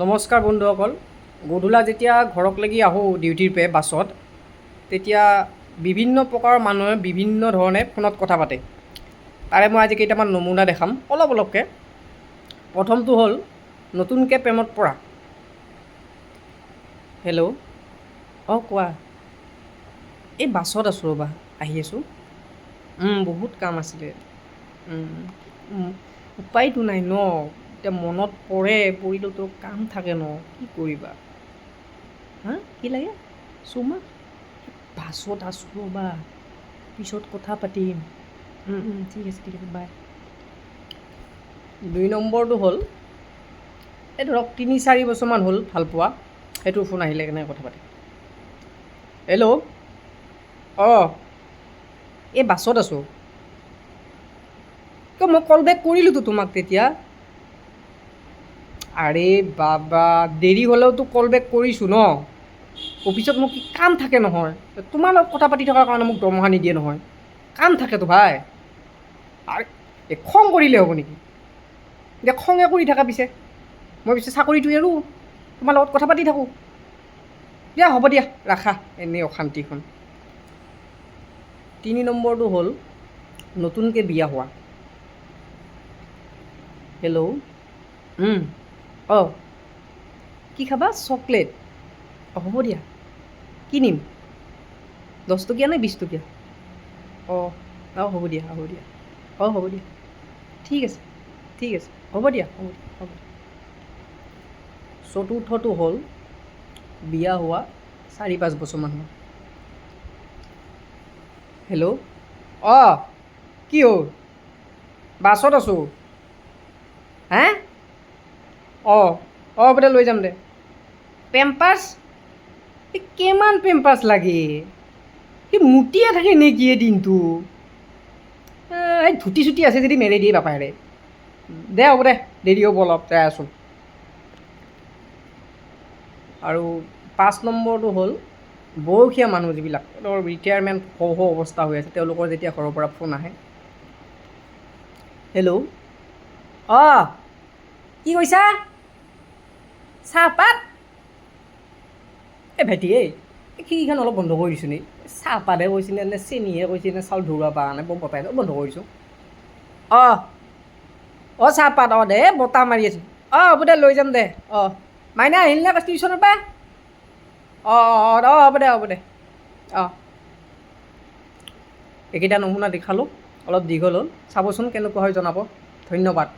নমস্কাৰ বন্ধুসকল। গধূলা যেতিয়া ঘৰক লাগি আহোঁ ডিউটিৰ পৰা বাছত, তেতিয়া বিভিন্ন প্ৰকাৰৰ মানুহে বিভিন্ন ধৰণে ফোনত কথা পাতে। তাৰে মই আজি কেইটামান নমুনা দেখাম অলপকৈ। প্ৰথমটো হ'ল নতুনকৈ প্ৰেমত পৰা। হেল্ল', অঁ কোৱা। এই বাছত আছোঁ ৰ'বা, আহি আছোঁ। বহুত কাম আছিলে। উপায়তো নাই ন, এতিয়া মনত পৰিলেতো কাম থাকে ন, কি কৰিবা। কি লাগে চুমা? বাছত আছোঁ ৰ'বা, পিছত কথা পাতিম। ঠিক আছে বাই। 2 নম্বৰটো হ'ল এই ধৰক 3-4 বছৰমান হ'ল ভাল পোৱা, সেইটো ফোন আহিলে কেনেকৈ কথা পাতিম। হেল্ল', এই বাছত আছোঁ। কিয় মই কল বেক কৰিলোঁতো তোমাক তেতিয়া। আৰে বাবা, দেৰি হ'লেওতো কল বেক কৰিছোঁ ন। অফিচত মোক কি কাম থাকে নহয়, তোমাৰ লগত কথা পাতি থকাৰ কাৰণে মোক দৰমহা নিদিয়ে নহয়, কাম থাকেতো ভাই। এই খং কৰিলে হ'ব নেকি? এতিয়া খঙে কৰি থাকা পিছে, মই পিছে চাকৰিটো এৰোঁ, তোমাৰ লগত কথা পাতি থাকোঁ। দিয়া হ'ব দিয়া, ৰাখা, এনেই অশান্তিখন। 3 নম্বৰটো হ'ল নতুনকৈ বিয়া হোৱা। হেল্ল', কি খাবা? চকলেট? হ'ব দিয়া, কি নিম? 10 টকীয়া নে 20 টকীয়া? হ'ব দিয়া। হ'ব দিয়া, ঠিক আছে হ'ব দিয়া। চতুৰ্থটো হ'ল বিয়া হোৱা 4-5 বছৰমান হ'ল। হেল্ল', কি হ'ল? বাছত আছোঁ। হ'ব দে, লৈ যাম দে। পেম্পাৰ্ছ? কিমান পেম্পাৰ্ছ লাগে? মুতিয়ে থাকে নেকি দিনটো? এই ধুতি চুটি আছে যদি মেলি দিয়ে বাপাহেৰে। দে হ'ব দে, দেৰি হ'ব অলপ, যাই আছোঁ। আৰু 5 নম্বৰটো হ'ল বয়সীয়া মানুহ যিবিলাক, তেওঁলোকৰ ৰিটায়াৰমেণ্ট হওঁ অৱস্থা হৈ আছে, তেওঁলোকৰ যেতিয়া ঘৰৰ পৰা ফোন আহে। হেল্ল', কি কৈছা? চাহপাত? ভাইটি খিৰিকীখন অলপ বন্ধ কৰি দিছোঁ নি? চাহপাতহে কৈছিলে নে চেনিহে কৈছে নে চাউল ধুবা পৰা নাই, বন্ধ কৰিছোঁ। চাহপাত দে, বতাহ মাৰি আছে। হ'ব দে, লৈ যাম দে। মাইনা আহিল নে টিউশ্যনৰ পৰা? হ'ব দে। এইকেইটা নমুনা দেখালোঁ, অলপ দীঘল হ'ল, চাবচোন কেনেকুৱা হয় জনাব। ধন্যবাদ।